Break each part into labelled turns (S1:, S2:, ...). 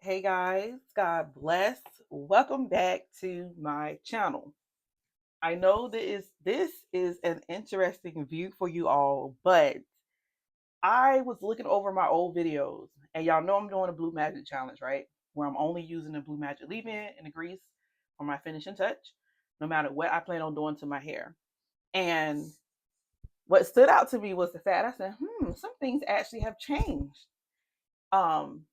S1: Hey guys, God bless. Welcome back to my channel. I know this is an interesting view for you all, but I was looking over my old videos, and y'all know I'm doing a Blue Magic challenge, right? Where I'm only using the Blue Magic leave-in and the grease for my finishing touch, no matter what I plan on doing to my hair. And what stood out to me was the fact I said, some things actually have changed. Um,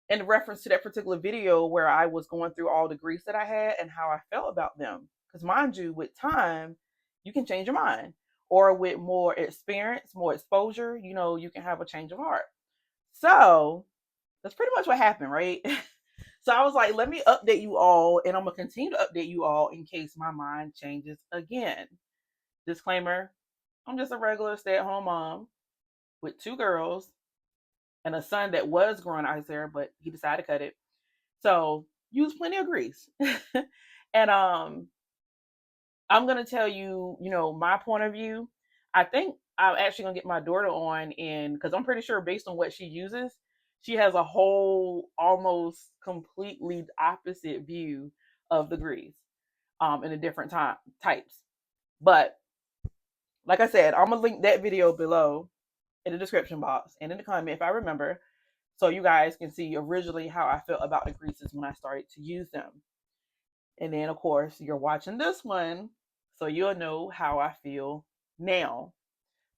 S1: in reference to that particular video where I was going through all the grease that I had and how I felt about them. Because mind you, with time, you can change your mind. Or with more experience, more exposure, you can have a change of heart. So that's pretty much what happened, right? So I was like, let me update you all, and I'm gonna continue to update you all in case my mind changes again. Disclaimer: I'm just a regular stay-at-home mom with two girls and a son that was growing out his hair, but he decided to cut it. So use plenty of grease. And I'm gonna tell you, my point of view. I think I'm actually gonna get my daughter on in because I'm pretty sure based on what she uses, she has a whole almost completely opposite view of the grease in the different types. But like I said, I'm gonna link that video below in the description box and in the comment if I remember, so you guys can see originally how I felt about the greases when I started to use them. And then, of course, you're watching this one, so you'll know how I feel now.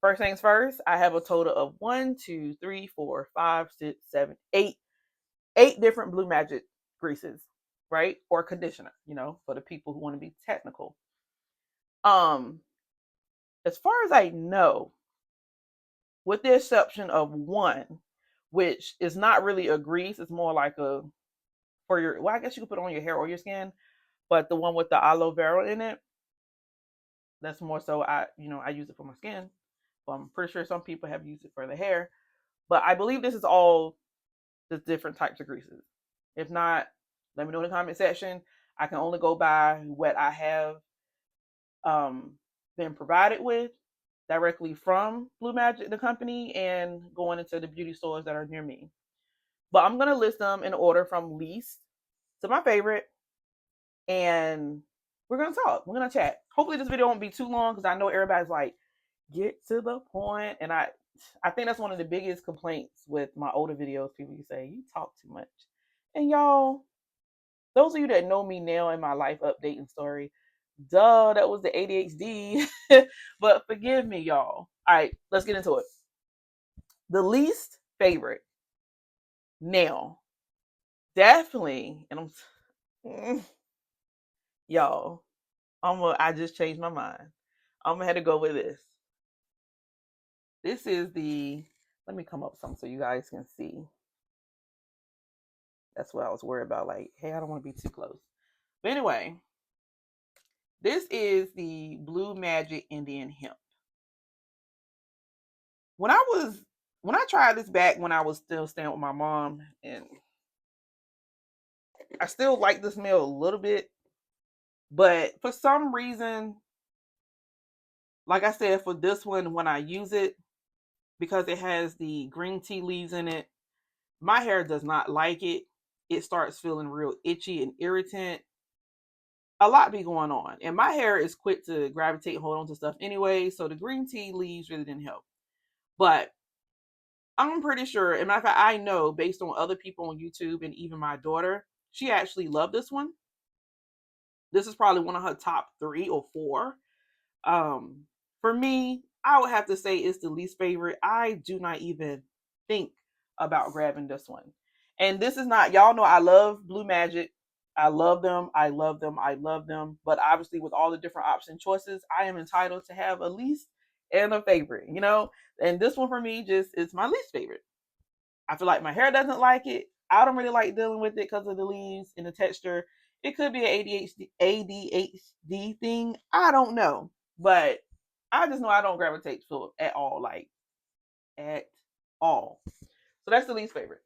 S1: First things first, I have a total of 8 different Blue Magic greases, right? Or conditioner, for the people who want to be technical. Um, as far as I know, with the exception of one, which is not really a grease, it's more like a for your. Well, I guess you could put it on your hair or your skin, but the one with the aloe vera in it, that's more so I use it for my skin. But I'm pretty sure some people have used it for their hair. But I believe this is all the different types of greases. If not, let me know in the comment section. I can only go by what I have um, been provided with directly from Blue Magic, the company, and going into the beauty stores that are near me. But I'm gonna list them in order from least to my favorite, and we're gonna talk. We're gonna chat. Hopefully, this video won't be too long because I know everybody's like, get to the point, and I think that's one of the biggest complaints with my older videos. People say you talk too much, and y'all, those of you that know me now in my life updating story, duh, that was the ADHD. But forgive me, y'all. All right, let's get into it. The least favorite now, definitely, and y'all, I just changed my mind. I'm gonna have to go with this. This is the. Let me come up with something so you guys can see. That's what I was worried about. Like, hey, I don't want to be too close. But anyway, this is the Blue Magic Indian Hemp. When I tried this back when I was still staying with my mom, and I still like the smell a little bit, but for some reason, like I said, for this one, when I use it, because it has the green tea leaves in it, my hair does not like it. It starts feeling real itchy and irritant. A lot be going on, and my hair is quick to gravitate and hold on to stuff anyway, so the green tea leaves really didn't help. But I'm pretty sure, and matter of fact, I know based on other people on YouTube and even my daughter, she actually loved this one. This is probably one of her top 3 or 4. um for me, I would have to say it's the least favorite. I do not even think about grabbing this one. And this is not, y'all know I love Blue Magic. I love them. I love them. I love them. But obviously, with all the different option choices, I am entitled to have a least and a favorite. And this one for me just is my least favorite. I feel like my hair doesn't like it. I don't really like dealing with it because of the leaves and the texture. It could be an ADHD thing. I don't know. But I just know I don't gravitate to it at all. Like, at all. So that's the least favorite.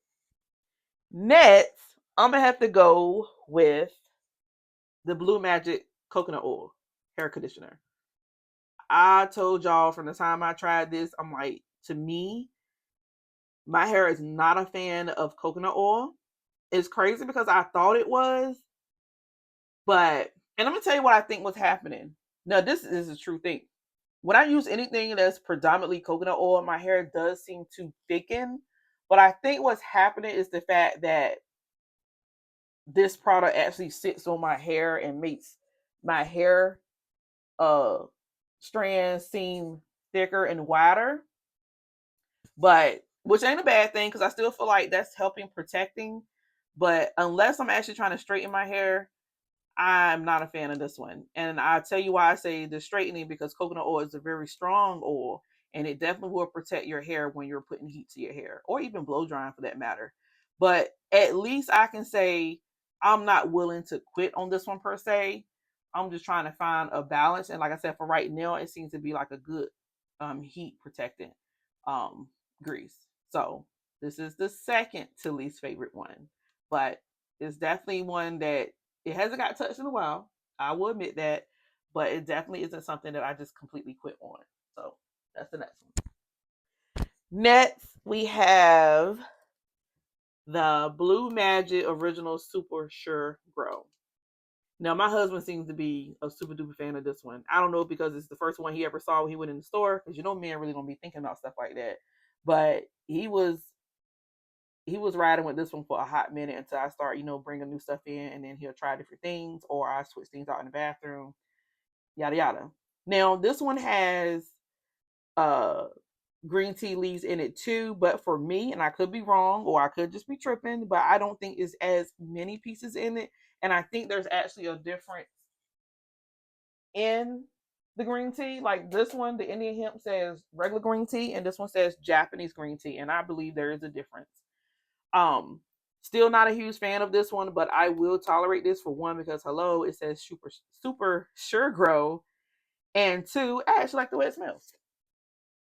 S1: Next, I'm going to have to go with the Blue Magic Coconut Oil Hair Conditioner. I told y'all from the time I tried this, I'm like, to me, my hair is not a fan of coconut oil. It's crazy because I thought it was, but and I'm gonna tell you what I think was happening. Now, this is a true thing. When I use anything that's predominantly coconut oil, my hair does seem to thicken. But I think what's happening is the fact that this product actually sits on my hair and makes my hair uh strands seem thicker and wider. But which ain't a bad thing because I still feel like that's helping protecting. But unless I'm actually trying to straighten my hair, I'm not a fan of this one. And I'll tell you why I say the straightening, because coconut oil is a very strong oil and it definitely will protect your hair when you're putting heat to your hair or even blow drying for that matter. But at least I can say I'm not willing to quit on this one per se. I'm just trying to find a balance. And like I said, for right now, it seems to be like a good heat protectant um, grease. So this is the second to least favorite one. But it's definitely one that it hasn't got touched in a while. I will admit that, but it definitely isn't something that I just completely quit on. So that's the next one. Next, we have the Blue Magic Original Super Sure Grow. Now, my husband seems to be a super duper fan of this one. I don't know because it's the first one he ever saw when he went in the store, because you know men really don't be thinking about stuff like that. But he was riding with this one for a hot minute until I start, bringing new stuff in, and then he'll try different things, or I switch things out in the bathroom, yada yada. Now this one has uh green tea leaves in it too, but for me, and I could be wrong, or I could just be tripping, but I don't think it's as many pieces in it, and I think there's actually a difference in the green tea. Like this one, the Indian hemp says regular green tea, and this one says Japanese green tea, and I believe there is a difference. Um, Still not a huge fan of this one, but I will tolerate this for one because hello, it says super sure grow, and two, I actually like the way it smells.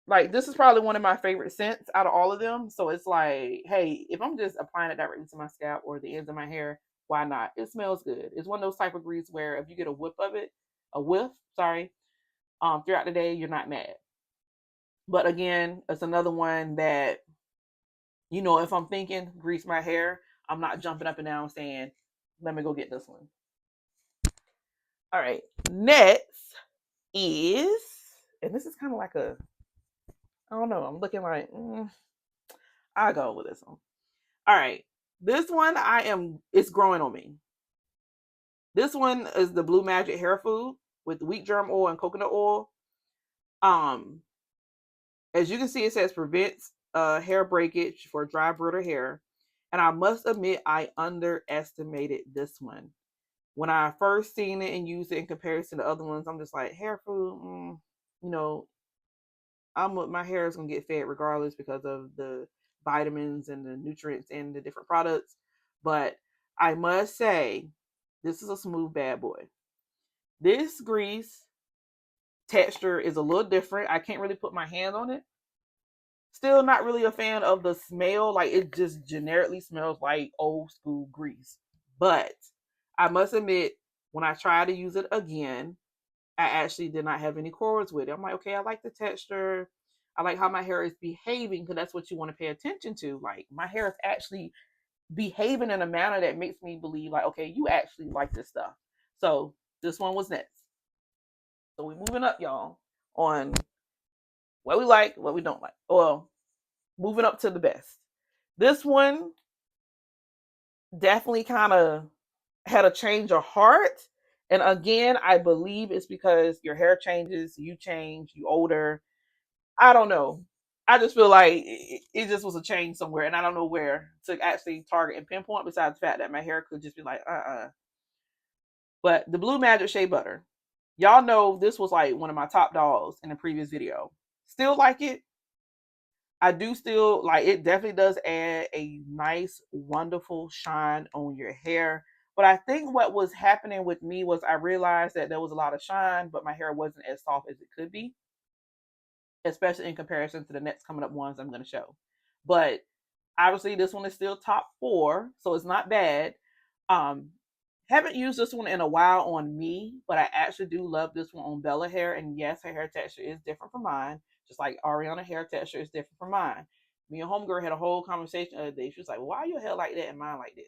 S1: Like this is probably one of my favorite scents out of all of them. So it's like, hey, if I'm just applying it directly to my scalp or the ends of my hair, why not? It smells good. It's one of those type of grease where if you get a whiff, sorry, throughout the day, you're not mad. But again, it's another one that if I'm thinking grease my hair, I'm not jumping up and down saying, let me go get this one. All right. Next is, and this is kind of like I don't know, I'm looking like, I'll go with this one. All right. This one it's growing on me. This one is the Blue Magic Hair Food with wheat germ oil and coconut oil. Um, as you can see, it says prevents hair breakage for dry, brittle hair. And I must admit, I underestimated this one. When I first seen it and used it in comparison to other ones, I'm just like, hair food, you know, my hair is gonna get fed regardless because of the vitamins and the nutrients and the different products. But I must say, this is a smooth bad boy. This grease texture is a little different. I can't really put my hand on it. Still not really a fan of the smell. Like it just generically smells like old school grease. But I must admit, when I tried to use it again, I actually did not have any quarrels with it. I'm like, okay, I like the texture. I like how my hair is behaving because that's what you want to pay attention to. Like my hair is actually behaving in a manner that makes me believe, like, okay, you actually like this stuff. So this one was next. So we're moving up, y'all, on what we like, what we don't like. Well, moving up to the best. This one definitely kind of had a change of heart. And again, I believe it's because your hair changes, you change, you older. I don't know. I just feel like it just was a change somewhere, and I don't know where to actually target and pinpoint. Besides the fact that my hair could just be like, But the Blue Magic Shea Butter, y'all know this was like one of my top dogs in the previous video. Still like it. I do still like it. Definitely does add a nice, wonderful shine on your hair. But I think what was happening with me was I realized that there was a lot of shine, but my hair wasn't as soft as it could be, especially in comparison to the next coming up ones I'm going to show. But obviously, this one is still top 4, so it's not bad. Um, haven't used this one in a while on me, but I actually do love this one on Bella hair. And yes, her hair texture is different from mine, just like Ariana hair texture is different from mine. Me and homegirl had a whole conversation the other day. She was like, "Why your hair like that and mine like this?"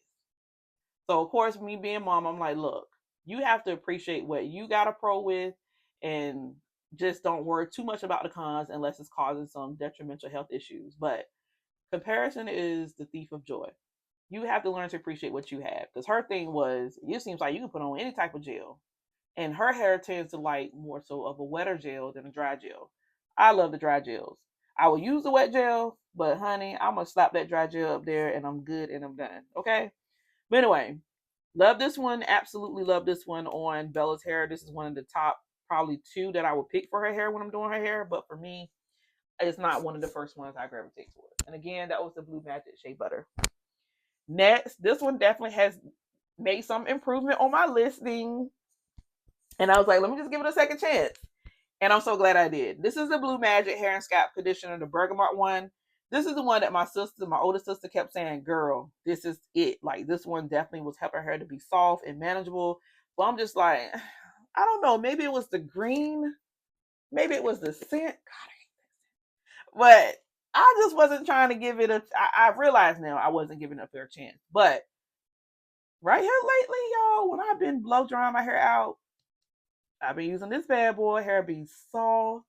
S1: So of course, me being mom, I'm like, look, you have to appreciate what you got a pro with, and just don't worry too much about the cons unless it's causing some detrimental health issues. But comparison is the thief of joy. You have to learn to appreciate what you have. Because her thing was, it seems like you can put on any type of gel, and her hair tends to like more so of a wetter gel than a dry gel. I love the dry gels. I will use the wet gel, but honey, I'm gonna slap that dry gel up there, and I'm good and I'm done. Okay. But anyway, love this one. Absolutely love this one on Bella's hair. This is one of the top probably two that I would pick for her hair when I'm doing her hair. But for me, it's not one of the first ones I gravitate towards. And again, that was the Blue Magic Shea Butter. Next, this one definitely has made some improvement on my listing. And I was like, let me just give it a second chance. And I'm so glad I did. This is the Blue Magic Hair and Scalp Conditioner, the Bergamot one. This is the one that my older sister kept saying, girl, this is it. Like, this one definitely was helping her to be soft and manageable. But I'm just like, I don't know. Maybe it was the green. Maybe it was the scent. But I just wasn't trying to give it I realize now I wasn't giving it a fair chance. But right here lately, y'all, when I've been blow drying my hair out, I've been using this bad boy. Hair be soft.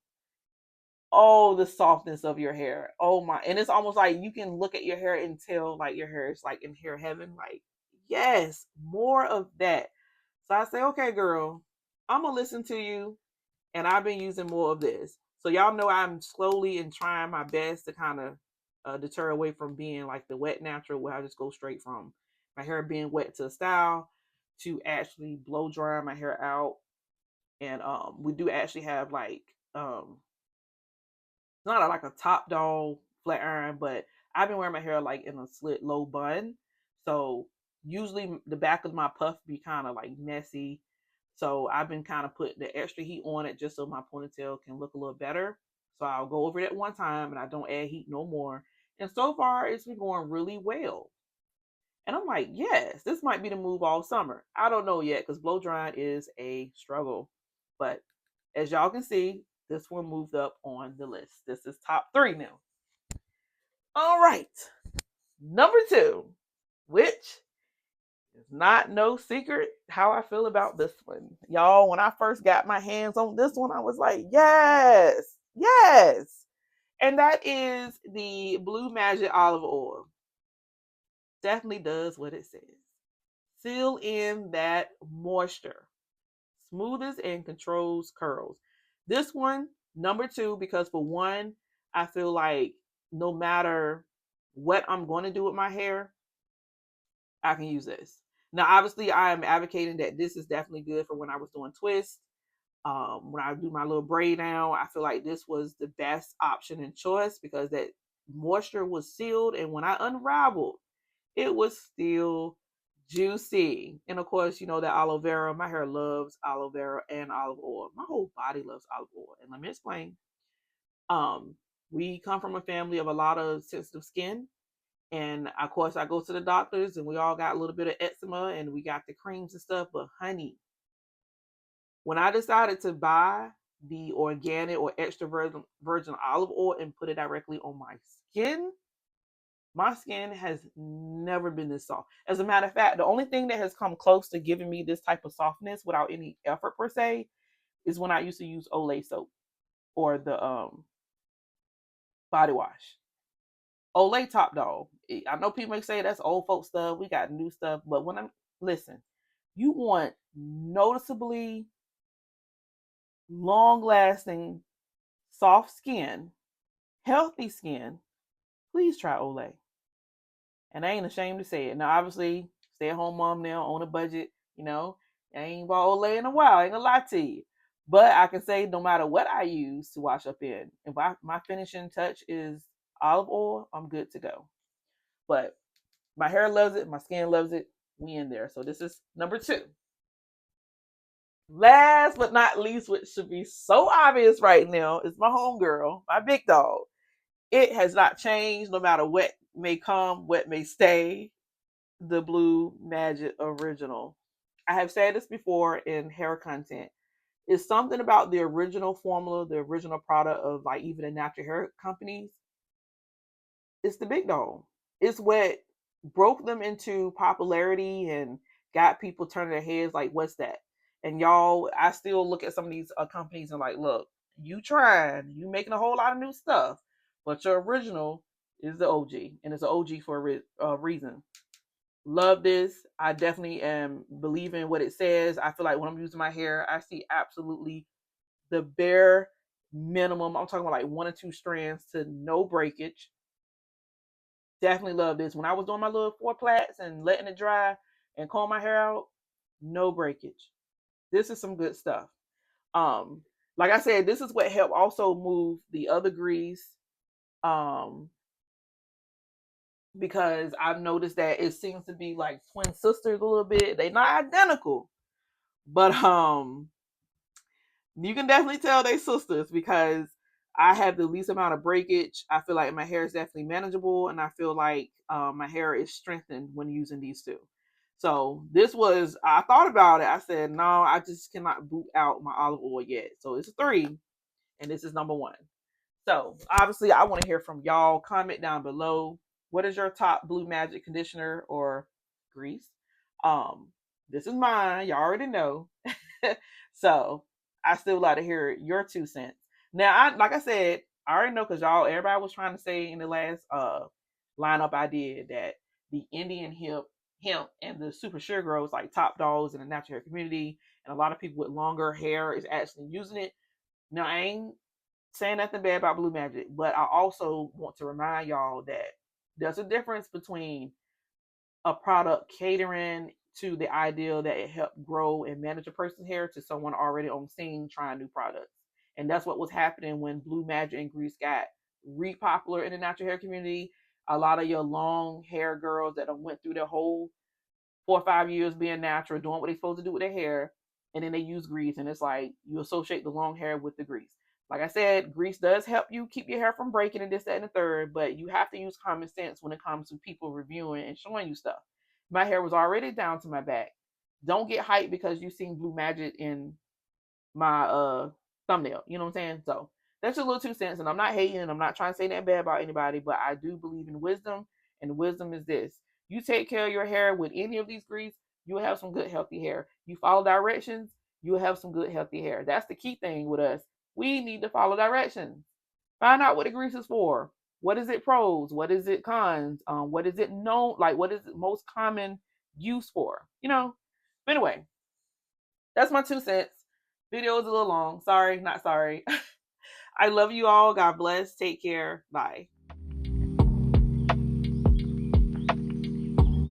S1: Oh, the softness of your hair. Oh my. And it's almost like you can look at your hair and tell like your hair is like in hair heaven. Like, yes, more of that. So I say, okay, girl, I'm gonna listen to you. And I've been using more of this. So y'all know I'm slowly and trying my best to kind of deter away from being like the wet natural, where I just go straight from my hair being wet to a style to actually blow drying my hair out. And we do actually have like it's not like a top dog flat iron, but I've been wearing my hair like in a slit low bun. So usually the back of my puff be kind of like messy. So I've been kind of putting the extra heat on it just so my ponytail can look a little better. So I'll go over it one time and I don't add heat no more. And so far it's been going really well. And I'm like, yes, this might be the move all summer. I don't know yet because blow drying is a struggle. But as y'all can see, this one moved up on the list. This is top three now. All right. Number two, which is not no secret how I feel about this one. Y'all, when I first got my hands on this one, I was like, yes, yes. And that is the Blue Magic Olive Oil. Definitely does what it says. Seal in that moisture, smooths and controls curls. This one, number two, because for one, I feel like no matter what I'm going to do with my hair, I can use this. Now, obviously, I am advocating that this is definitely good for when I was doing twists. When I do my little braid down, I feel like this was the best option and choice because that moisture was sealed, and when I unraveled, it was still juicy. And of course, you know that aloe vera. My hair loves aloe vera and olive oil. My whole body loves olive oil. And let me explain. Um, we come from a family of a lot of sensitive skin. And of course, I go to the doctors and we all got a little bit of eczema and we got the creams and stuff. But honey, when I decided to buy the organic or extra virgin olive oil and put it directly on my skin has never been this soft. As a matter of fact, the only thing that has come close to giving me this type of softness without any effort per se is when I used to use Olay soap or the body wash. Olay top dog. I know people may say that's old folk stuff. We got new stuff, but when I'm listen, you want noticeably long lasting soft skin, healthy skin, please try Olay. And I ain't ashamed to say it. Now, obviously, stay at home mom now on a budget, you know. I ain't bought Olay in a while, I ain't gonna lie to you. But I can say no matter what I use to wash up in, if my finishing touch is olive oil, I'm good to go. But my hair loves it, my skin loves it. We in there. So this is number two. Last but not least, which should be so obvious right now, is my homegirl, my big dog. It has not changed no matter what may come, what may stay. The Blue Magic Original. I have said this before in hair content. It's something about the original formula, the original product of like even the natural hair companies. It's the big dog. It's what broke them into popularity and got people turning their heads like, what's that? And y'all, I still look at some of these companies and like, look, you trying, you making a whole lot of new stuff, but your original is the OG, and it's an OG for a reason. Love this. I definitely am believing what it says. I feel like when I'm using my hair, I see absolutely the bare minimum. I'm talking about like 1 or 2 strands to no breakage. Definitely love this. When I was doing my little 4 plaits and letting it dry and comb my hair out, no breakage. This is some good stuff. Um, like I said, this is what helped also move the other grease. Um, because I've noticed that it seems to be like twin sisters a little bit. They're not identical, but you can definitely tell they sisters because I have the least amount of breakage. I feel like my hair is definitely manageable, and I feel like my hair is strengthened when using these two. So this was, I thought about it. I said, no, I just cannot boot out my olive oil yet. So it's 3, and this is number 1. So obviously, I want to hear from y'all. Comment down below. What is your top Blue Magic conditioner or grease? Um, this is mine. Y'all already know. So I still like to hear your 2 cents. Now, like I said, I already know because everybody was trying to say in the last lineup I did that the Indian hemp and the super sugar was like top dogs in the natural hair community, and a lot of people with longer hair is actually using it. Now, I ain't saying nothing bad about Blue Magic, but I also want to remind y'all that there's a difference between a product catering to the ideal that it helped grow and manage a person's hair to someone already on scene trying new products. And that's what was happening when Blue Magic and Grease got re-popular in the natural hair community. A lot of your long hair girls that went through their whole 4 or 5 years being natural, doing what they're supposed to do with their hair, and then they use grease, and it's like you associate the long hair with the grease. Like I said, grease does help you keep your hair from breaking and this, that, and the third, but you have to use common sense when it comes to people reviewing and showing you stuff. My hair was already down to my back. Don't get hyped because you seen Blue Magic in my thumbnail. You know what I'm saying? So that's a little 2 cents, and I'm not hating, and I'm not trying to say that bad about anybody, but I do believe in wisdom, and wisdom is this: you take care of your hair with any of these grease, you will have some good healthy hair. You follow directions, you will have some good healthy hair. That's the key thing with us. We need to follow directions. Find out what the grease is for. What is it pros? What is it cons? What is it known? Like, what is it most common use for? You know. But anyway, that's my 2 cents. Video is a little long. Sorry, not sorry. I love you all. God bless. Take care. Bye.